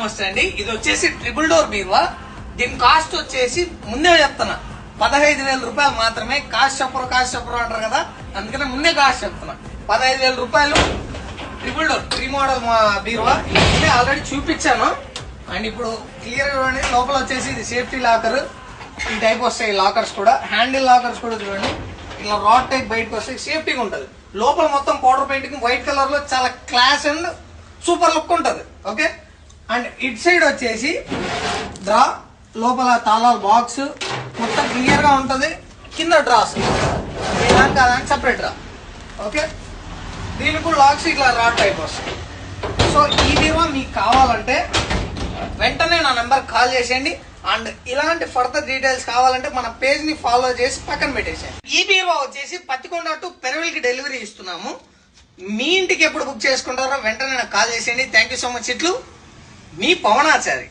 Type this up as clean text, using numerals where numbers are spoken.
నమస్తే అండి. ఇది వచ్చేసి ట్రిపుల్ డోర్ బీరువా. దీని కాస్ట్ వచ్చేసి ముందే చెప్తున్నా 15,000 రూపాయలు మాత్రమే. కాస్ట్ చెప్పరు అంటారు కదా, అందుకనే ముందే కాస్ట్ చెప్తున్నా. 15,000 రూపాయలు ట్రిపుల్ డోర్ 3 మోడల్ బీరువా. ఇది ఆల్రెడీ చూపించాను. అండ్ ఇప్పుడు క్లియర్ చూడండి. లోపల వచ్చేసి ఇది సేఫ్టీ లాకర్. ఈ టైప్ వస్తాయి లాకర్స్ కూడా. హ్యాండిల్ లాకర్స్ కూడా చూడండి, ఇలా రాడ్ టైప్ బయటకు వస్తాయి. సేఫ్టీగా ఉంటుంది. లోపల మొత్తం పౌడర్ పెయింటింగ్ వైట్ కలర్ లో చాలా క్లాస్ అండ్ సూపర్ లుక్ ఉంటుంది. ఓకే. అండ్ ఇట్ సైడ్ వచ్చేసి డ్రా, లోపల తాళాల బాక్స్ మొత్తం క్లియర్ గా ఉంటుంది. కింద డ్రాస్ ఏదానికి కాదని సపరేట్ డ్రా. ఓకే. దీనికి కూడా లాక్స్ ఇట్లా రాడ్ టైప్ వస్తాయి. సో ఈ బీరువా మీకు కావాలంటే వెంటనే నా నెంబర్ కాల్ చేసేయండి. అండ్ ఇలాంటి ఫర్దర్ డీటెయిల్స్ కావాలంటే మన పేజ్ ని ఫాలో చేసి పక్కన పెట్టేసేయండి. ఈ బీరువా వచ్చేసి పత్తికొండ టు పెరవెల్కి డెలివరీ ఇస్తున్నాము. మీ ఇంటికి ఎప్పుడు బుక్ చేసుకుంటారో వెంటనే నాకు కాల్ చేసేయండి. Thank you so much. ఇట్లు మీ పవనాచారి.